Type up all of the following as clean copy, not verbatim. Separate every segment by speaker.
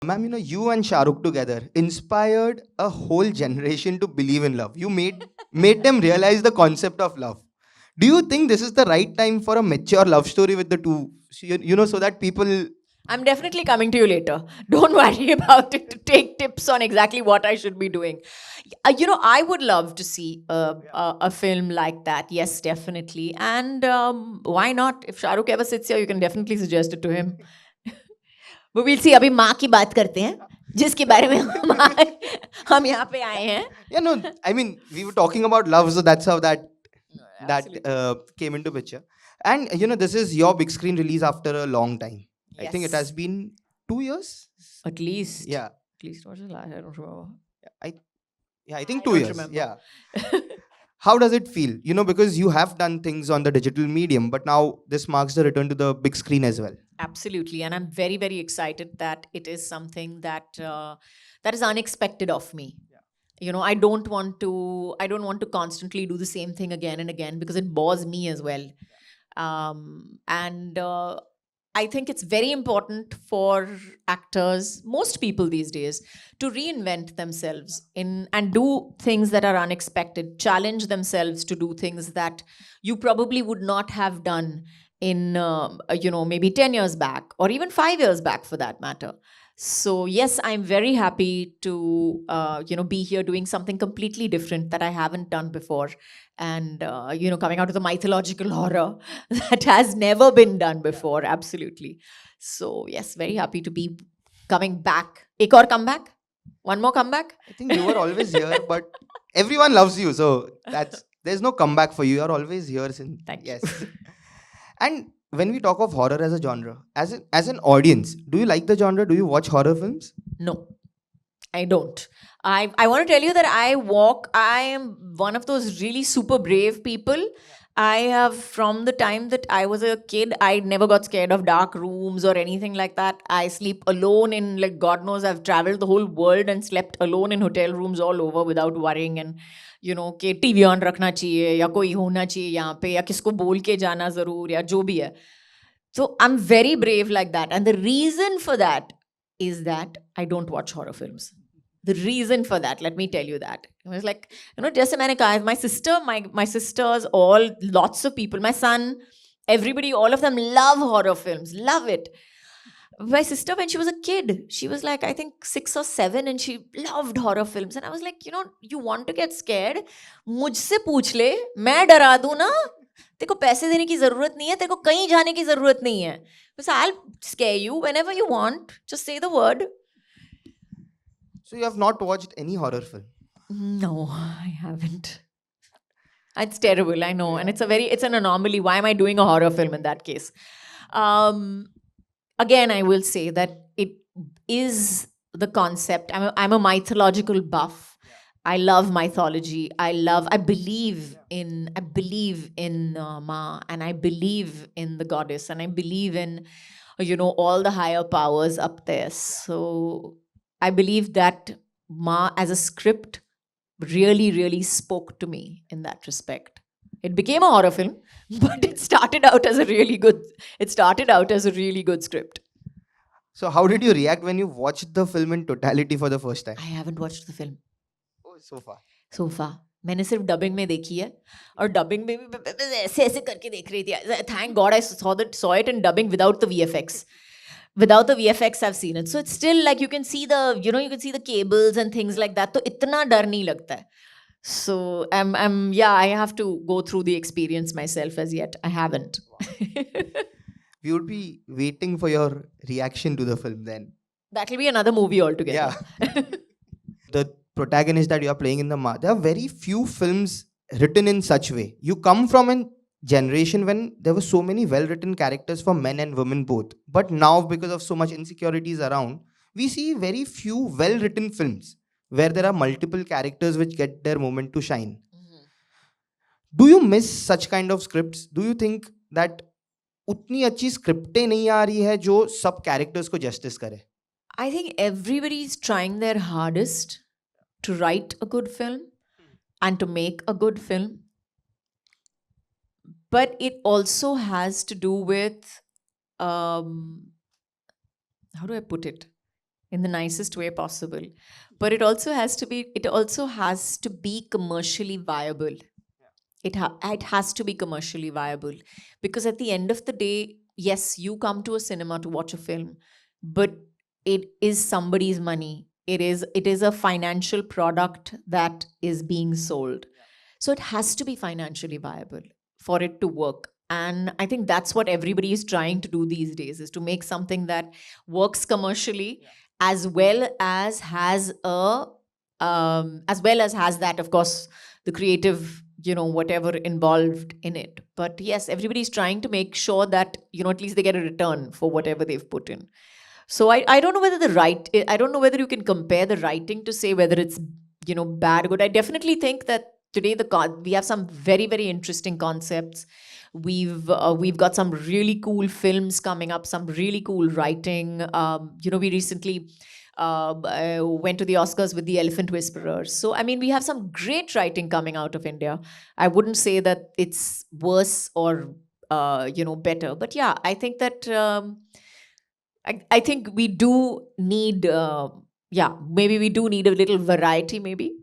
Speaker 1: Ma'am, you and Shahrukh together inspired a whole generation to believe in love. You made them realize the concept of love. Do you think this is the right time for a mature love story with the two? So that people.
Speaker 2: I'm definitely coming to you later. Don't worry about it to take tips on exactly what I should be doing. I would love to see a film like that. Yes, definitely. And why not? If Shahrukh ever sits here, you can definitely suggest it to him. But we'll see. अभी माँ की बात करते हैं जिसके बारे में हम यहाँ पे आए हैं.
Speaker 1: Yeah, no, I mean, we were talking about love, so that's how that came into picture. And this is your big screen release after a long time. I think it
Speaker 2: Yes.
Speaker 1: has been 2 years.
Speaker 2: At least.
Speaker 1: Yeah,
Speaker 2: At least what was the last? I don't remember.
Speaker 1: I yeah, I think
Speaker 2: I
Speaker 1: 2 years.
Speaker 2: don't remember.
Speaker 1: Yeah. How does it feel? Because you have done things on the digital medium, but now this marks the return to the big screen as well.
Speaker 2: Absolutely, and I'm very, very excited that it is something that is unexpected of me. I don't want to constantly do the same thing again and again because it bores me as well. And I think it's very important for actors, most people these days, to reinvent themselves in and do things that are unexpected, challenge themselves to do things that you probably would not have done in maybe 10 years back or even 5 years back for that matter. So yes, I'm very happy to be here doing something completely different that I haven't done before, and coming out of the mythological horror that has never been done before. Absolutely. So yes, very happy to be coming back. Ek aur comeback? One more comeback?
Speaker 1: I think you were always here, but everyone loves you, so there's no comeback for you. You're always here since.
Speaker 2: Thank you.
Speaker 1: Yes. And when we talk of horror as a genre, as an audience, do you like the genre? Do you watch horror films?
Speaker 2: No, I don't. I want to tell you that I am one of those really super brave people. I have, from the time that I was a kid, I never got scared of dark rooms or anything like that. I sleep alone in, like, God knows, I've traveled the whole world and slept alone in hotel rooms all over without worrying. And कि TV on रखना चाहिए या कोई होना चाहिए यहाँ पे या किसको बोल के जाना जरूर या जो भी है. So I'm very brave like that. And the reason for that is that I don't watch horror films. The reason for that, let me tell you that. It was like, just a minute, my sister, my sisters, all, lots of people, my son, everybody, all of them love horror films, love it. My sister, when she was a kid, she was like, I think 6 or 7, and she loved horror films. And I was like, you want to get scared? मुझसे पूछ ले, मैं डरा दूँ ना. तेरे को पैसे देने की जरूरत नहीं है, तेरे को कहीं जाने की जरूरत नहीं है. So I'll scare you whenever you want. Just say the word.
Speaker 1: So you have not watched any horror film?
Speaker 2: No, I haven't. It's terrible, I know. And it's an anomaly. Why am I doing a horror film in that case? Again, I will say that it is the concept. I'm a mythological buff. I love mythology. I believe in Ma, and I believe in the goddess, and I believe in all the higher powers up there. So I believe that Ma as a script really, really spoke to me in that respect. It became a horror film, but it started out as a really good script.
Speaker 1: So how did you react when you watched the film in totality for the first time?
Speaker 2: I haven't watched the film
Speaker 1: Oh, so far.
Speaker 2: so far. मैंने सिर्फ dubbing में देखी है और dubbing में भी ऐसे ऐसे करके देख रही थी. Thank God I saw it in dubbing without the VFX. Without the VFX, I've seen it. So it's still like you can see the cables and things like that. तो इतना डर नहीं लगता है. So I have to go through the experience myself as yet. I haven't.
Speaker 1: We would be waiting for your reaction to the film then.
Speaker 2: That'll be another movie altogether.
Speaker 1: Yeah. The protagonist that you are playing in the Ma, there are very few films written in such way. You come from a generation when there were so many well-written characters for men and women both. But now, because of so much insecurities around, we see very few well-written films where there are multiple characters which get their moment to shine. Do you miss such kind of scripts? Do you think that उतनी अच्छी स्क्रिप्टें नहीं आ रही है जो सब characters को justice करे?
Speaker 2: I think everybody is trying their hardest to write a good film and to make a good film. But it also has to do with, how do I put it? in the nicest way possible. But it also has to be commercially viable. It has to be commercially viable, because at the end of the day, yes, you come to a cinema to watch a film, but it is somebody's money. It is a financial product that is being sold. So it has to be financially viable for it to work. And I think that's what everybody is trying to do these days, is to make something that works commercially, as well as has that, of course, the creative, whatever involved in it. But yes, everybody's trying to make sure that, at least they get a return for whatever they've put in. So I don't know I don't know whether you can compare the writing to say whether it's, bad or good. I definitely think that today we have some very, very interesting concepts. We've got some really cool films coming up, some really cool writing. We recently went to the Oscars with The Elephant Whisperers. So, I mean, we have some great writing coming out of India. I wouldn't say that it's worse or, better. But yeah, I think that I think we do need, maybe we do need a little variety, maybe.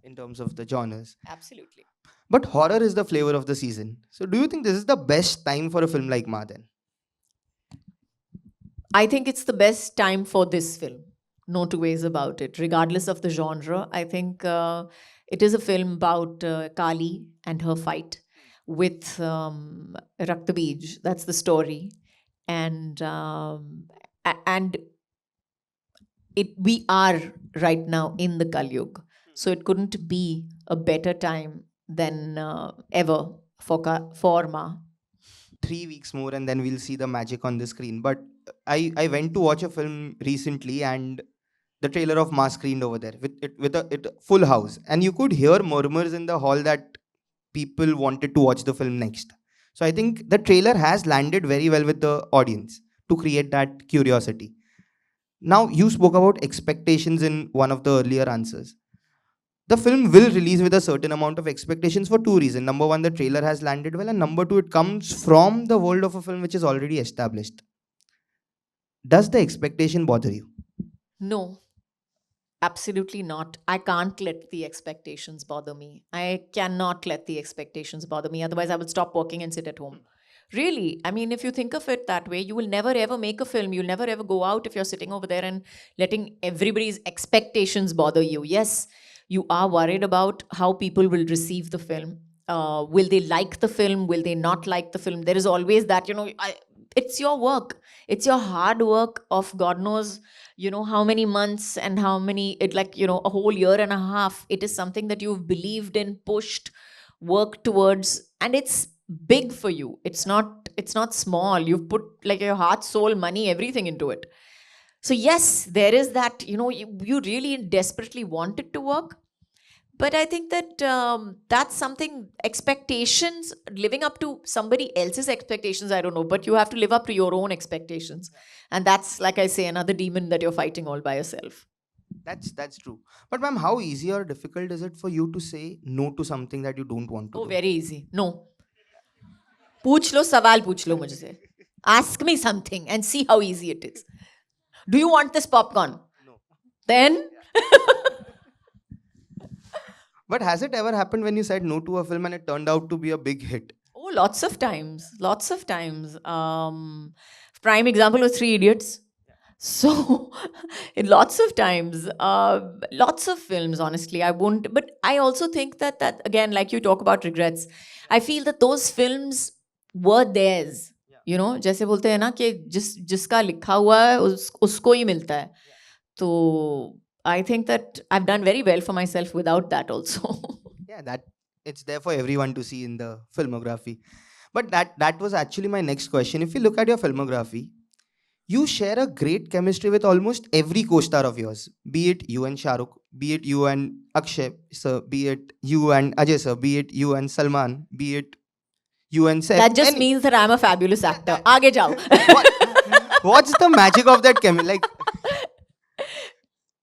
Speaker 1: in terms of the genres.
Speaker 2: Absolutely.
Speaker 1: But horror is the flavor of the season. So do you think this is the best time for a film like Ma then?
Speaker 2: I think it's the best time for this film. No two ways about it, regardless of the genre. I think it is a film about Kali and her fight with Raktabij. That's the story. And we are right now in the Kali Yuga. So it couldn't be a better time than ever for Ma.
Speaker 1: 3 weeks more and then we'll see the magic on the screen. But I went to watch a film recently and the trailer of Ma screened over there with a full house. And you could hear murmurs in the hall that people wanted to watch the film next. So I think the trailer has landed very well with the audience to create that curiosity. Now, you spoke about expectations in one of the earlier answers. The film will release with a certain amount of expectations for two reasons. Number one, the trailer has landed well, and number two, it comes from the world of a film which is already established. Does the expectation bother you?
Speaker 2: No, absolutely not. I can't let the expectations bother me. I cannot let the expectations bother me. Otherwise, I will stop working and sit at home. Really, I mean, if you think of it that way, you will never ever make a film. You'll never ever go out if you're sitting over there and letting everybody's expectations bother you. Yes, you are worried about how people will receive the film. Will they like the film? Will they not like the film? There is always that, it's your work. It's your hard work of God knows, how many months and how many, a whole year and a half. It is something that you've believed in, pushed, worked towards, and it's big for you. It's not small. You've put like your heart, soul, money, everything into it. So yes, there is that, you really desperately want it to work. But I think that that's something, expectations, living up to somebody else's expectations, I don't know, but you have to live up to your own expectations. And that's, like I say, another demon that you're fighting all by yourself.
Speaker 1: That's true. But ma'am, how easy or difficult is it for you to say no to something that you don't want to
Speaker 2: Oh,
Speaker 1: do?
Speaker 2: very easy. No. पूछ लो, सवाल पूछ लो मुझसे. Ask me something and see how easy it is. Do you want this popcorn?
Speaker 1: No.
Speaker 2: Then
Speaker 1: But has it ever happened when you said no to a film and it turned out to be a big hit?
Speaker 2: oh, lots of times. Lots of times. Prime example was Three Idiots. So, in lots of times, lots of films, honestly, I won't. But I also think that again, like you talk about regrets, I feel that those films were theirs. जैसे बोलते हैं ना कि जिसका लिखा हुआ है उसको ही मिलता है. तो I think that I've done very well for myself without that also.
Speaker 1: Yeah, that it's there for everyone to see in the filmography. But that was actually my next question. If you look at your filmography, you share a great chemistry with almost every co-star of yours. Be it you and Shah Rukh, be it you and Akshay sir, be it you and Ajay sir, be it you and Salman, be it you and Saif.
Speaker 2: That just means that I'm a fabulous actor. आगे जाओ.
Speaker 1: What's the magic of that chemistry? Like,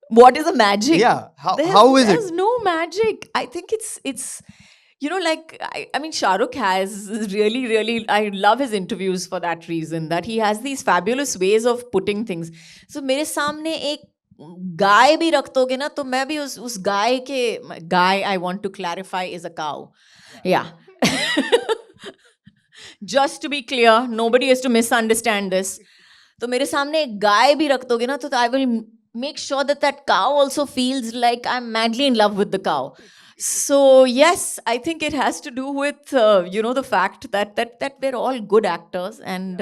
Speaker 2: what is the magic?
Speaker 1: yeah, how is it?
Speaker 2: There's no magic. I think it's you know, like I mean, Shah Rukh has really, really. I love his interviews for that reason. That he has these fabulous ways of putting things. So मेरे सामने एक गाय भी रख दोगे ना, तो मैं भी उस गाय के गाय. I want to clarify is a cow. Yeah. Just to be clear, nobody is to misunderstand this. तो मेरे सामने एक गाय भी रख दोगे ना, तो I will make sure that that cow also feels like I'm madly in love with the cow. So yes, I think it has to do with you know, the fact that we're all good actors, and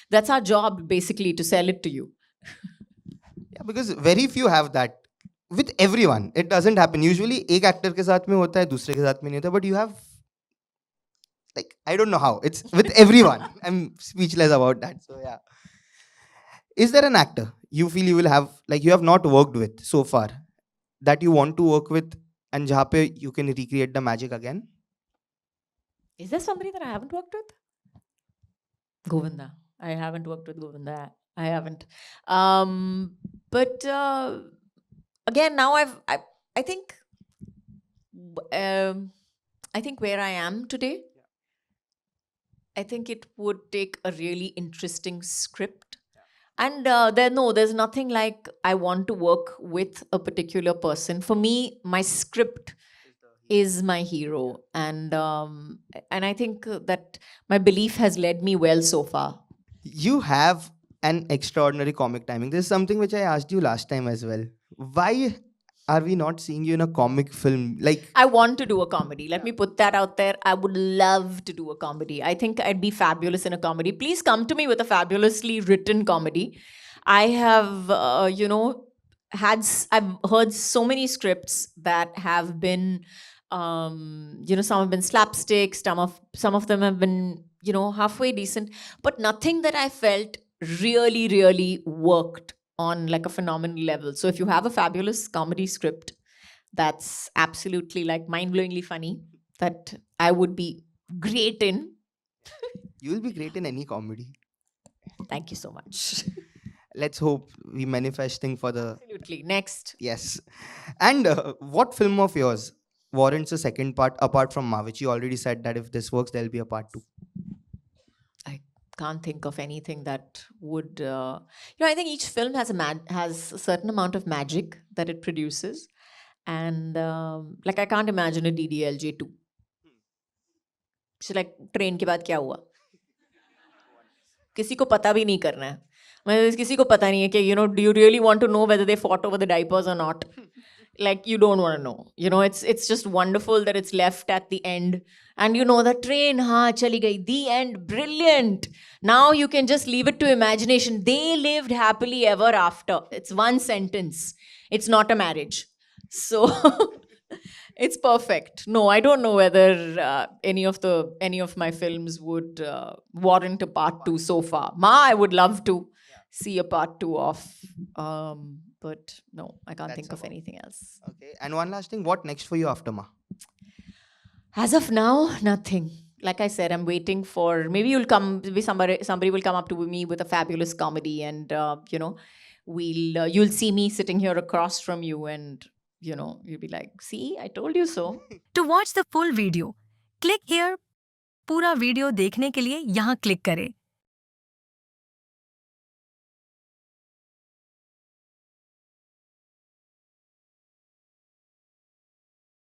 Speaker 2: that's our job basically, to sell it to you.
Speaker 1: Yeah, because very few have that. With everyone, it doesn't happen. Usually, एक actor के साथ में होता है, दूसरे के साथ में नहीं होता. But you have, like, I don't know how. It's with everyone. I'm speechless about that. So yeah. Is there an actor you feel you will have, like, you have not worked with so far, that you want to work with, and जहाँ पे you can recreate the magic again?
Speaker 2: Is there somebody that I haven't worked with? Govinda. I haven't worked with Govinda. I haven't. But again, now I think I think where I am today, I think it would take a really interesting script. And there's nothing like I want to work with a particular person. For me, my script is my hero, and I think that my belief has led me well so far.
Speaker 1: You have an extraordinary comic timing. This is something which I asked you last time as well. Why are we not seeing you in a comic film? Like,
Speaker 2: I want to do a comedy. Let me put that out there. I would love to do a comedy. I think I'd be fabulous in a comedy. Please come to me with a fabulously written comedy. I have, you know, I've heard so many scripts that have been, you know, some have been slapstick, some of them have been, you know, halfway decent, but nothing that I felt really, really worked on like a phenomenal level. So if you have a fabulous comedy script that's absolutely like mind-blowingly funny, that I would be great in.
Speaker 1: you will be great in any comedy.
Speaker 2: Thank you so much.
Speaker 1: Let's hope we manifesting for the
Speaker 2: Absolutely. Next.
Speaker 1: yes. And what film of yours warrants a second part apart from Ma, which you already said that if this works, there'll be a part 2.
Speaker 2: I can't think of anything that would. You know, I think each film has has a certain amount of magic that it produces, and like I can't imagine a DDLJ 2. So like train के बाद क्या हुआ? किसी को पता भी नहीं करना है. मतलब किसी को पता नहीं है कि, you know, do you really want to know whether they fought over the diapers or not? Like, you don't want to know. You know, it's just wonderful that it's left at the end. And you know, the train, हाँ चली गई. The end, brilliant. Now you can just leave it to imagination. They lived happily ever after. It's one sentence. It's not a marriage. So it's perfect. No, I don't know whether any of my films would warrant a part 2 so far. Ma, I would love to see a part 2 of. But no, I can't
Speaker 1: That's
Speaker 2: think of
Speaker 1: about-
Speaker 2: anything else.
Speaker 1: Okay. And one last thing, what next for you after Ma?
Speaker 2: As of now, nothing. Like I said, I'm waiting for, maybe you'll come. Maybe somebody will come up to me with a fabulous comedy, and you know, you'll see me sitting here across from you, and you know, you'll be like, "See, I told you so."
Speaker 3: To watch the full video, click here. पूरा video देखने के लिए यहाँ click करें.